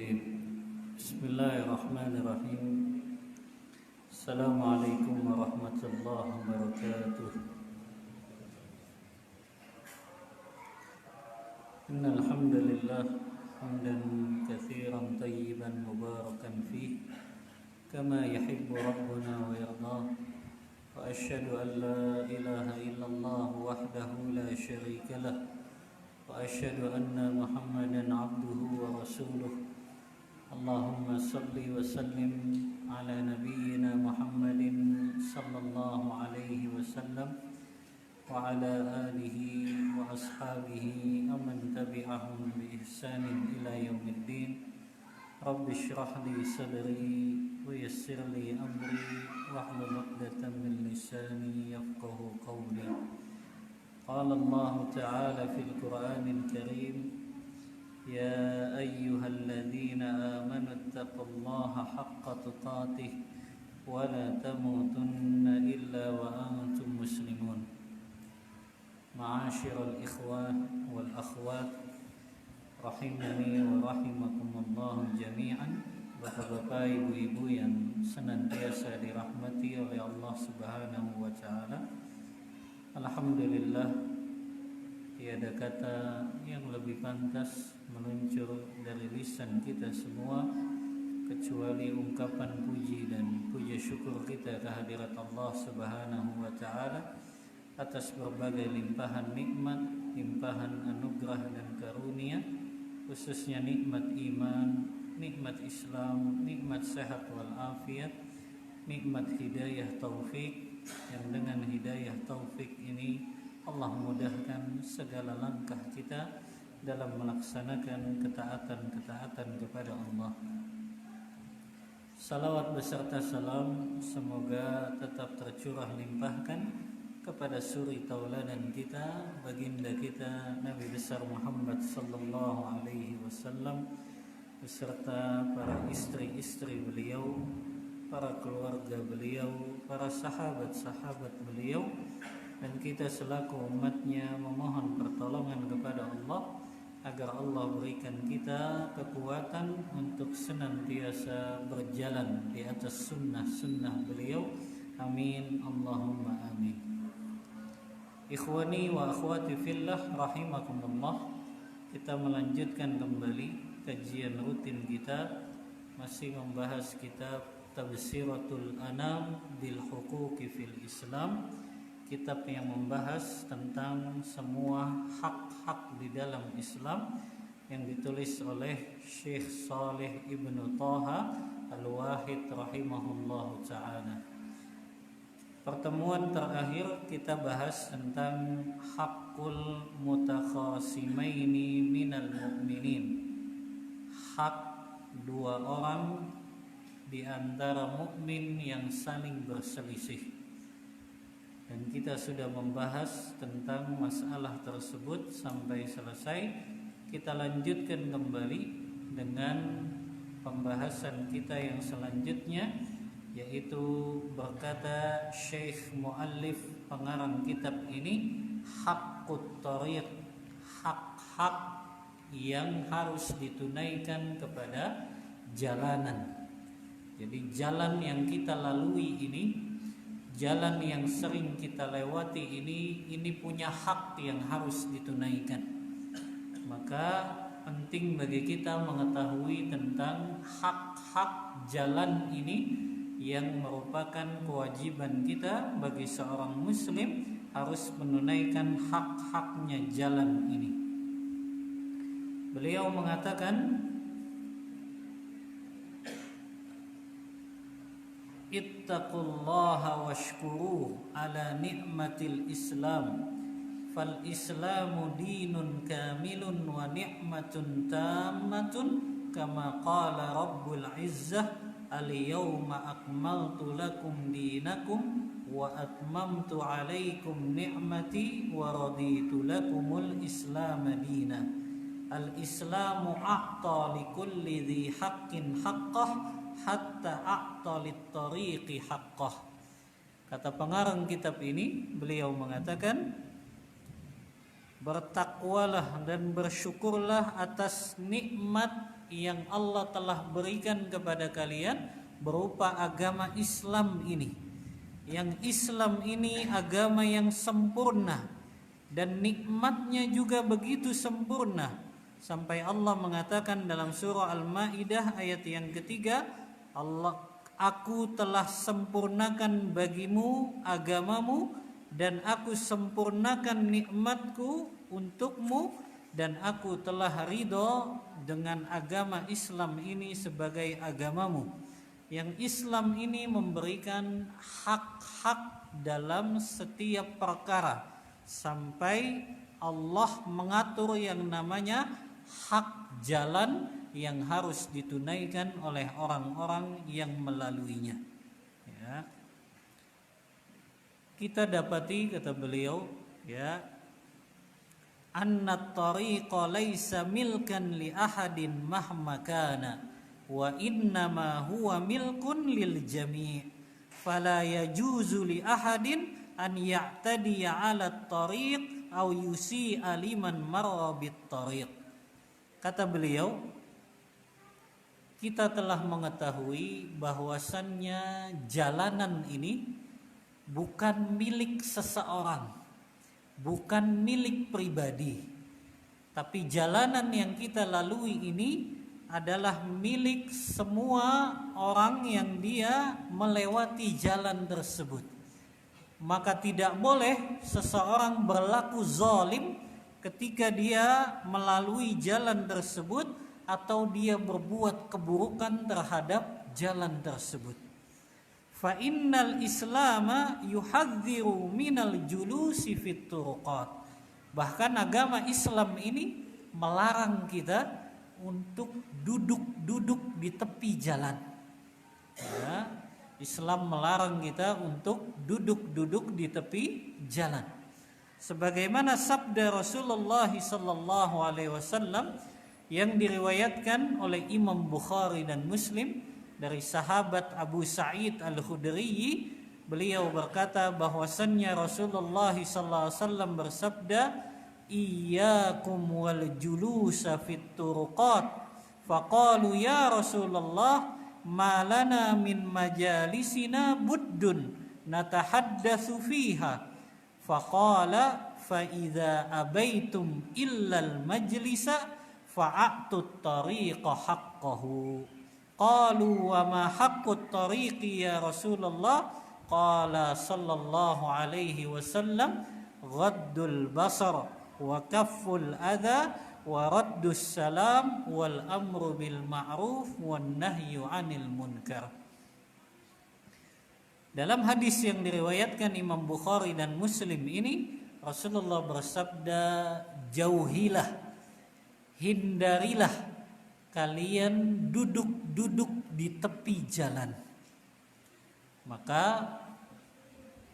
طيب. بسم الله الرحمن الرحيم. السلام عليكم ورحمة الله وبركاته. إن الحمد لله حمدا كثيرا طيبا مباركا فيه كما يحب ربنا ويرضاه، وأشهد أن لا إله إلا الله وحده لا شريك له، وأشهد أن محمدا عبده ورسوله. اللهم صل وسلم على نبينا محمد صلى الله عليه وسلم وعلى آله وأصحابه ومن تبعهم بإحسان إلى يوم الدين. رب اشرح لي صدري ويسر لي أمري واحلل عقدة من لساني يفقه قولي. قال الله تعالى في القرآن الكريم: يا أيها الذين آمنوا اتقوا الله حق تقاته ولا تموتن إلا وأنتم مسلمون. معاشر الإخوان والأخوات rahimani wa rahimakumullah jami'an. Bapak-bapak, ibu-ibu yang senantiasa dirahmati oleh Allah Subhanahu wa taala. Alhamdulillah, tiada kata yang lebih pantas meluncur dari lisan kita semua kecuali ungkapan puji dan puja syukur kita kehadirat Allah Subhanahu wa taala atas berbagai limpahan nikmat, limpahan anugerah dan karunia, khususnya nikmat iman, nikmat Islam, nikmat sehat wal afiat, nikmat hidayah taufik, yang dengan hidayah taufik ini Allah mudahkan segala langkah kita dalam melaksanakan ketaatan-ketaatan kepada Allah. Salawat beserta salam semoga tetap tercurah limpahkan kepada suri tauladan kita, baginda kita Nabi besar Muhammad sallallahu alaihi wasallam beserta para istri-istri beliau, para keluarga beliau, para sahabat-sahabat beliau, dan kita selaku umatnya memohon pertolongan kepada Allah agar Allah berikan kita kekuatan untuk senantiasa berjalan di atas sunnah-sunnah beliau. Amin Allahumma amin. Ikhwani wa akhwati fillah rahimakumullah, kita melanjutkan kembali kajian rutin kita, masih membahas kitab Tabsiratul Anam bil Huquqi fil Islam, kitab yang membahas tentang semua hak-hak di dalam Islam yang ditulis oleh Syekh Saleh Ibnu Thaha Al-Wahid rahimahullahu ta'ala. Pertemuan terakhir kita bahas tentang hakul mutakhasimaini minal mu'minin, hak dua orang di antara mukmin yang saling berselisih. Dan kita sudah membahas tentang masalah tersebut sampai selesai. Kita lanjutkan kembali dengan pembahasan kita yang selanjutnya, yaitu berkata Syekh Muallif pengarang kitab ini, haqqut thariq, hak-hak yang harus ditunaikan kepada jalanan. Jadi jalan yang kita lalui ini, jalan yang sering kita lewati ini punya hak yang harus ditunaikan. Maka penting bagi kita mengetahui tentang hak-hak jalan ini yang merupakan kewajiban kita bagi seorang muslim, harus menunaikan hak-haknya jalan ini. Beliau mengatakan, ittaqullaha washkuruh ala ni'matil Islam, fal Islamu dinun kamilun wa ni'matun tammatun, kama qala Rabbul Izzah al-yawma akmaltu lakum dinakum wa atmamtu alaikum ni'mati wa raditu lakumul Islam dina. Al-Islamu a'ta likulli dhi haqqin haqqah hatta a'ta lit-tariqi haqqah. Kata pengarang kitab ini, beliau mengatakan bertakwalah dan bersyukurlah atas nikmat yang Allah telah berikan kepada kalian berupa agama Islam ini. Yang Islam ini agama yang sempurna dan nikmatnya juga begitu sempurna, sampai Allah mengatakan dalam surah Al-Maidah ayat yang ketiga, Aku telah sempurnakan bagimu agamamu dan aku sempurnakan nikmatku untukmu, dan aku telah ridho dengan agama Islam ini sebagai agamamu. Yang Islam ini memberikan hak-hak dalam setiap perkara, sampai Allah mengatur yang namanya hak jalan yang harus ditunaikan oleh orang-orang yang melaluinya. Ya. Kita dapati, kata beliau, ya, anna tariqa laisa milkan li ahadin mahma kana wa innama huwa milkun lil jami' fala yajuzu li ahadin an ya'tadiya 'ala at-tariq aw yusi'a liman marra bit-tariq. Kata beliau, kita telah mengetahui bahwasannya jalanan ini bukan milik seseorang, bukan milik pribadi, tapi jalanan yang kita lalui ini adalah milik semua orang yang dia melewati jalan tersebut. Maka tidak boleh seseorang berlaku zalim ketika dia melalui jalan tersebut atau dia berbuat keburukan terhadap jalan tersebut. Fa innal islama yuhadziru minal julusi fit turuqat. Bahkan agama Islam ini melarang kita untuk duduk-duduk di tepi jalan. Ya, Islam melarang kita untuk duduk-duduk di tepi jalan. Sebagaimana sabda Rasulullah sallallahu alaihi wasallam yang diriwayatkan oleh Imam Bukhari dan Muslim dari sahabat Abu Sa'id Al-Khudri, beliau berkata bahwasannya Rasulullah sallallahu alaihi wasallam bersabda, "Iyyakum wal julusa fit turuqat." Faqalu ya Rasulullah, "Ma lana min majalisina buddun natahaddatsu fiha." Faqala, "Fa idza abaitum illa al-majlisa fa'atut tariqa haqqahu." Qalu wa ma haqqut tariqi ya Rasulullah? Qala sallallahu alaihi wasallam, ghaddul basar wa kafful adha wa raddus salam wal amru bil ma'ruf wan nahyu 'anil munkar. Dalam hadis yang diriwayatkan Imam Bukhari dan Muslim ini, Rasulullah bersabda, jauhilah, hindarilah kalian duduk-duduk di tepi jalan. Maka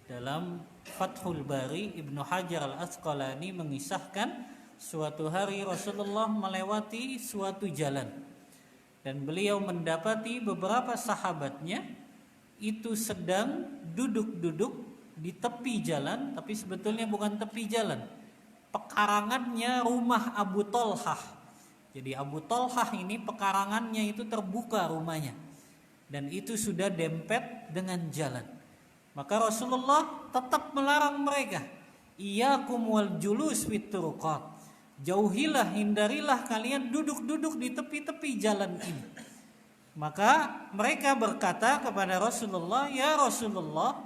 dalam Fathul Bari, Ibnu Hajar Al-Asqalani mengisahkan suatu hari Rasulullah melewati suatu jalan dan beliau mendapati beberapa sahabatnya itu sedang duduk-duduk di tepi jalan, tapi sebetulnya bukan tepi jalan, pekarangannya rumah Abu Thalhah. Jadi Abu Thalhah ini pekarangannya itu terbuka rumahnya, dan itu sudah dempet dengan jalan. Maka Rasulullah tetap melarang mereka, iyyakum wal julus fit turuqat, jauhilah, hindarilah kalian duduk-duduk di tepi-tepi jalan ini. Maka mereka berkata kepada Rasulullah, ya Rasulullah,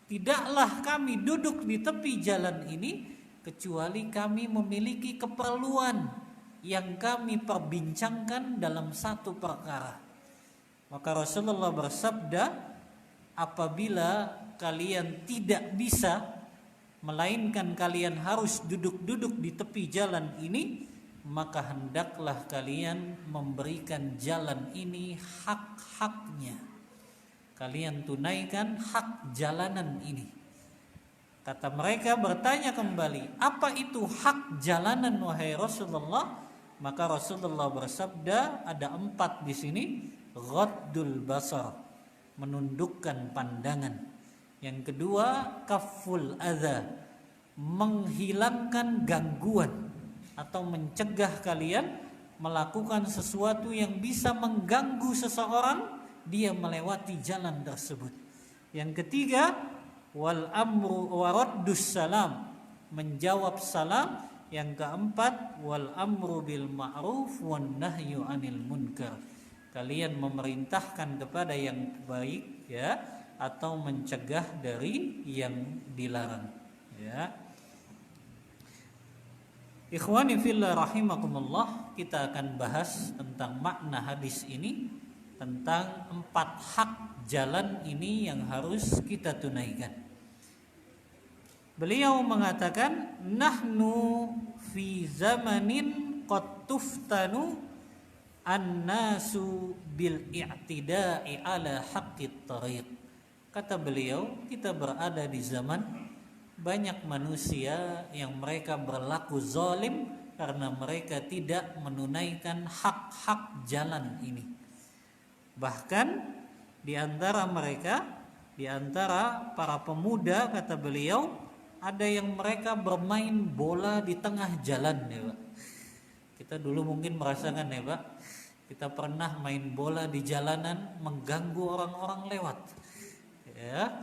tidaklah kami duduk di tepi jalan ini kecuali kami memiliki keperluan yang kami perbincangkan dalam satu perkara. Maka Rasulullah bersabda, apabila kalian tidak bisa, melainkan kalian harus duduk-duduk di tepi jalan ini, maka hendaklah kalian memberikan jalan ini hak-haknya. Kalian tunaikan hak jalanan ini. Kata mereka bertanya kembali, apa itu hak jalanan wahai Rasulullah? Maka Rasulullah bersabda, ada 4 di sini. Ghaddul basar, menundukkan pandangan. Yang kedua, kafful adza, menghilangkan gangguan atau mencegah kalian melakukan sesuatu yang bisa mengganggu seseorang dia melewati jalan tersebut. Yang ketiga, wal amru waraddus salam, menjawab salam. Yang keempat, wal amru bil ma'ruf wan nahyu 'anil munkar, kalian memerintahkan kepada yang baik ya, atau mencegah dari yang dilarang ya. Ikhwani fillah rahimakumullah, kita akan bahas tentang makna hadis ini, tentang 4 hak jalan ini yang harus kita tunaikan. Beliau mengatakan, nahnu fi zamanin qad tuftanu an-nasu bil i'tida'i ala haqqit tariq. Kata beliau, kita berada di zaman banyak manusia yang mereka berlaku zalim karena mereka tidak menunaikan hak-hak jalan ini. Bahkan di antara mereka, di antara para pemuda, kata beliau, ada yang mereka bermain bola di tengah jalan ya Pak. Kita dulu mungkin merasakan ya Pak, kita pernah main bola di jalanan mengganggu orang-orang lewat ya.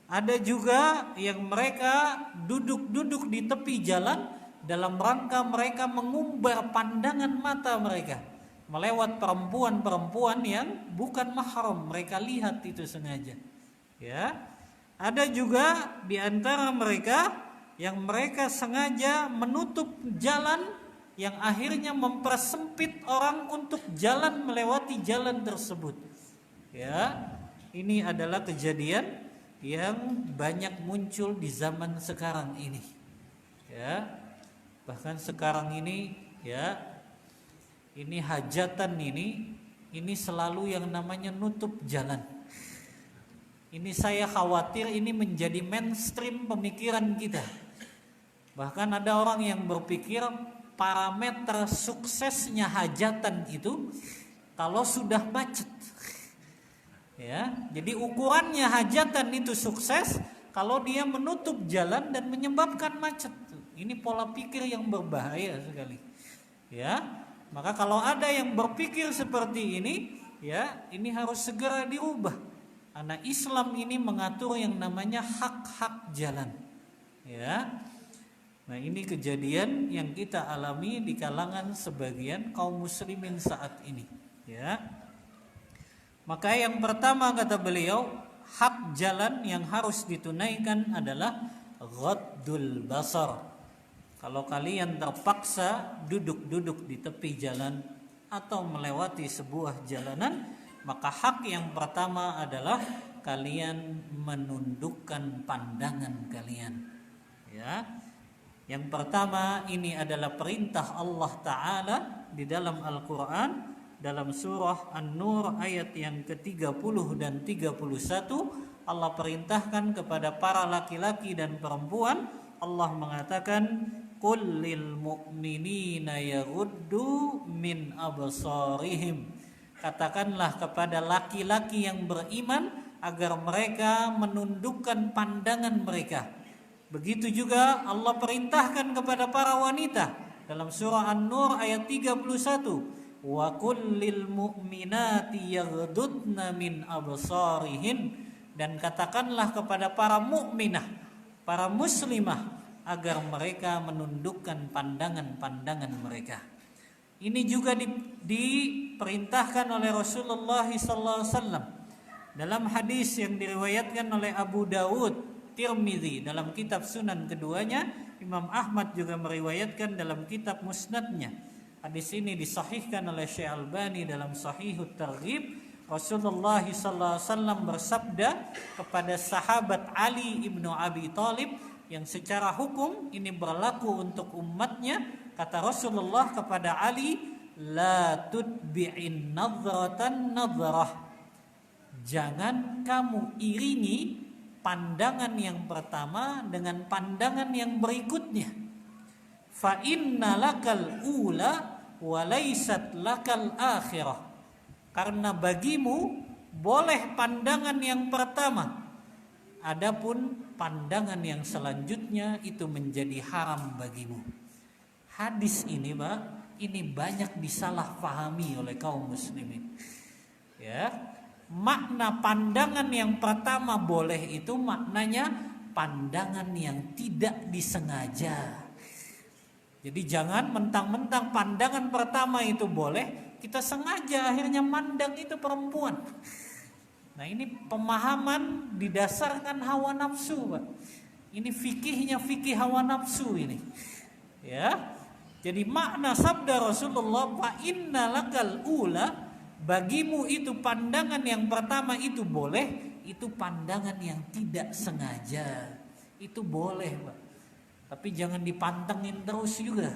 Ada juga yang mereka duduk-duduk di tepi jalan dalam rangka mereka mengumbar pandangan mata mereka melewat perempuan-perempuan yang bukan mahram, mereka lihat itu sengaja ya. Ada juga di antara mereka yang mereka sengaja menutup jalan yang akhirnya mempersempit orang untuk jalan melewati jalan tersebut ya. Ini adalah kejadian yang banyak muncul di zaman sekarang ini ya. Bahkan sekarang ini ya, ini hajatan ini selalu yang namanya nutup jalan. Ini saya khawatir ini menjadi mainstream pemikiran kita. Bahkan ada orang yang berpikir parameter suksesnya hajatan itu kalau sudah macet ya. Jadi ukurannya hajatan itu sukses kalau dia menutup jalan dan menyebabkan macet. Ini pola pikir yang berbahaya sekali ya. Maka kalau ada yang berpikir seperti ini ya, ini harus segera dirubah. Karena Islam ini mengatur yang namanya hak-hak jalan ya. Nah, ini kejadian yang kita alami di kalangan sebagian kaum muslimin saat ini ya. Maka yang pertama kata beliau, hak jalan yang harus ditunaikan adalah ghaddul basar. Kalau kalian terpaksa duduk-duduk di tepi jalan atau melewati sebuah jalanan, maka hak yang pertama adalah kalian menundukkan pandangan kalian ya. Yang pertama ini adalah perintah Allah Ta'ala di dalam Al-Quran. Dalam surah An-Nur ayat yang ke-30 dan 31, Allah perintahkan kepada para laki-laki dan perempuan. Allah mengatakan, qul lil mu'minina yaghuddu min absarihim. Katakanlah kepada laki-laki yang beriman agar mereka menundukkan pandangan mereka. Begitu juga Allah perintahkan kepada para wanita dalam surah An-Nur ayat 31, wa kullil mu'minati yaghdudna min absarihin, dan katakanlah kepada para mukminah, para muslimah, agar mereka menundukkan pandangan-pandangan mereka. Ini juga diperintahkan oleh Rasulullah SAW dalam hadis yang diriwayatkan oleh Abu Dawud, Tirmidzi dalam kitab Sunan keduanya, Imam Ahmad juga meriwayatkan dalam kitab Musnadnya. Hadis ini disahihkan oleh Syekh Albani dalam Sahihut Targhib. Rasulullah SAW bersabda kepada sahabat Ali ibnu Abi Thalib, yang secara hukum ini berlaku untuk umatnya. Kata Rasulullah kepada Ali, la tutbi'in nadhratan nadhrah, jangan kamu iringi pandangan yang pertama dengan pandangan yang berikutnya. Fa inna lakal ula wa laysat lakal akhirah, karena bagimu boleh pandangan yang pertama, adapun pandangan yang selanjutnya itu menjadi haram bagimu. Hadis ini, Pak, ini banyak disalahpahami oleh kaum muslimin. Ya, makna pandangan yang pertama boleh itu maknanya pandangan yang tidak disengaja. Jadi jangan mentang-mentang pandangan pertama itu boleh, kita sengaja akhirnya mandang itu perempuan. Nah, ini pemahaman didasarkan hawa nafsu, Pak. Ini fikihnya fikih hawa nafsu ini. Ya. Jadi makna sabda Rasulullah, fa innalakal ula, bagimu itu pandangan yang pertama itu boleh, itu pandangan yang tidak sengaja. Itu boleh, Pak. Tapi jangan dipantengin terus juga.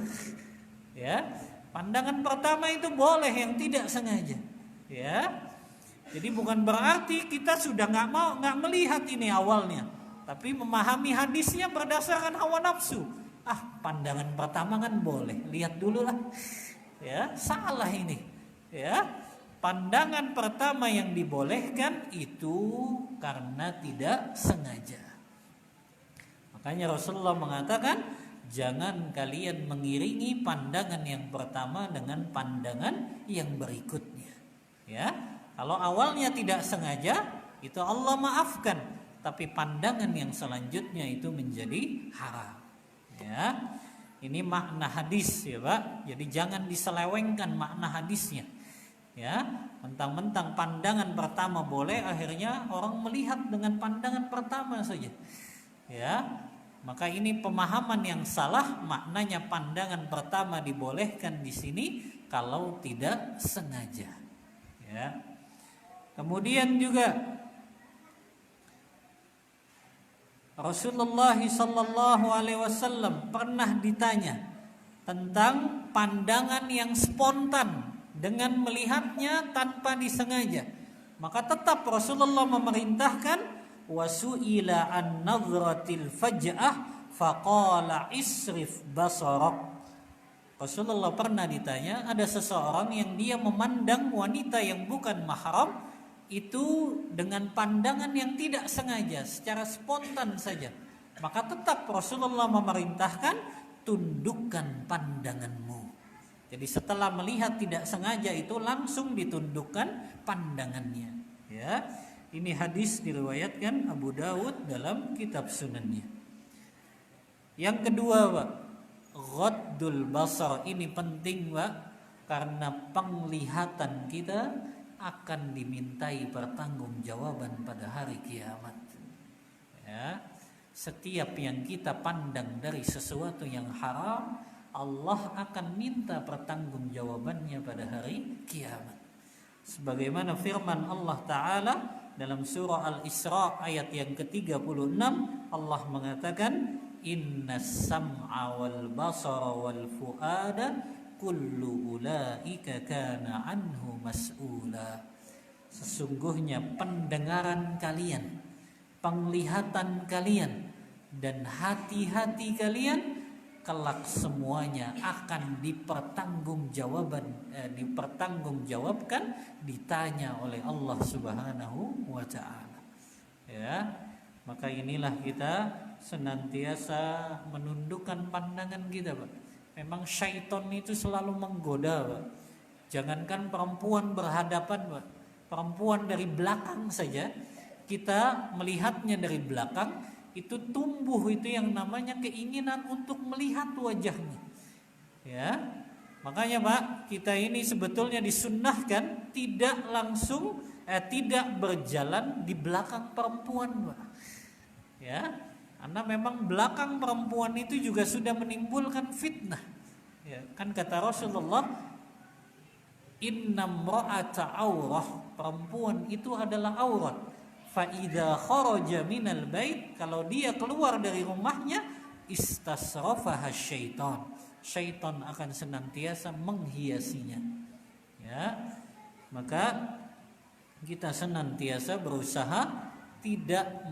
Ya. Pandangan pertama itu boleh yang tidak sengaja. Ya. Jadi bukan berarti kita sudah nggak melihat ini awalnya, tapi memahami hadisnya berdasarkan hawa nafsu. Pandangan pertama kan boleh, lihat dulu lah. Ya, salah ini. Ya, pandangan pertama yang dibolehkan itu karena tidak sengaja. Makanya Rasulullah mengatakan, jangan kalian mengiringi pandangan yang pertama dengan pandangan yang berikutnya. Ya. Kalau awalnya tidak sengaja, itu Allah maafkan, tapi pandangan yang selanjutnya itu menjadi haram. Ya, ini makna hadis ya, Pak. Jadi jangan diselewengkan makna hadisnya. Ya, mentang-mentang pandangan pertama boleh, akhirnya orang melihat dengan pandangan pertama saja. Ya, maka ini pemahaman yang salah. Maknanya pandangan pertama dibolehkan di sini kalau tidak sengaja. Ya. Kemudian juga Rasulullah sallallahu alaihi wasallam pernah ditanya tentang pandangan yang spontan dengan melihatnya tanpa disengaja. Maka tetap Rasulullah memerintahkan, wasu'ila an nadratil faj'ah faqala isrif basarak. Rasulullah pernah ditanya, ada seseorang yang dia memandang wanita yang bukan mahram itu dengan pandangan yang tidak sengaja, secara spontan saja. Maka tetap Rasulullah memerintahkan, tundukkan pandanganmu. Jadi setelah melihat tidak sengaja itu langsung ditundukkan pandangannya. Ya, ini hadis diriwayatkan Abu Dawud dalam kitab sunannya. Yang kedua, Pak, ghaddul basar. Ini penting, Pak, karena penglihatan kita akan dimintai pertanggungjawaban pada hari kiamat. Ya, setiap yang kita pandang dari sesuatu yang haram, Allah akan minta pertanggungjawabannya pada hari kiamat. Sebagaimana firman Allah Ta'ala dalam surah Al-Isra ayat yang ke-36, Allah mengatakan, innas sam'a wal basara wal fuada kullu ulaika kana anhu mas'ula. Sesungguhnya pendengaran kalian, penglihatan kalian, dan hati-hati kalian kelak semuanya akan dipertanggungjawabkan, ditanya oleh Allah Subhanahu wa taala. Ya, maka inilah kita senantiasa menundukkan pandangan kita, Pak. Memang syaitan itu selalu menggoda, Pak. Jangankan perempuan berhadapan, Pak. Perempuan dari belakang saja, kita melihatnya dari belakang, itu tumbuh itu yang namanya keinginan untuk melihat wajahnya. Ya. Makanya, Pak, kita ini sebetulnya disunnahkan tidak langsung tidak berjalan di belakang perempuan, Pak. Ya. Karena memang belakang perempuan itu juga sudah menimbulkan fitnah. Ya, kan kata Rasulullah, innam ra'ata aurah, perempuan itu adalah aurat. Fa idza kharaja minal bait, kalau dia keluar dari rumahnya, istasrafaha syaitan. Syaitan akan senantiasa menghiasinya. Ya. Maka kita senantiasa berusaha tidak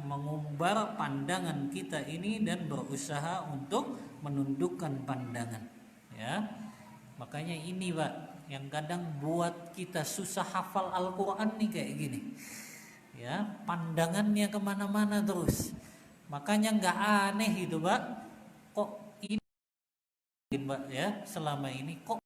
mengumbar pandangan kita ini dan berusaha untuk menundukkan pandangan. Ya, makanya ini, Pak, yang kadang buat kita susah hafal Al-Quran nih kayak gini. ya, pandangannya kemana-mana terus. Makanya nggak aneh itu, Pak. Kok ini, Mbak, ya, selama ini kok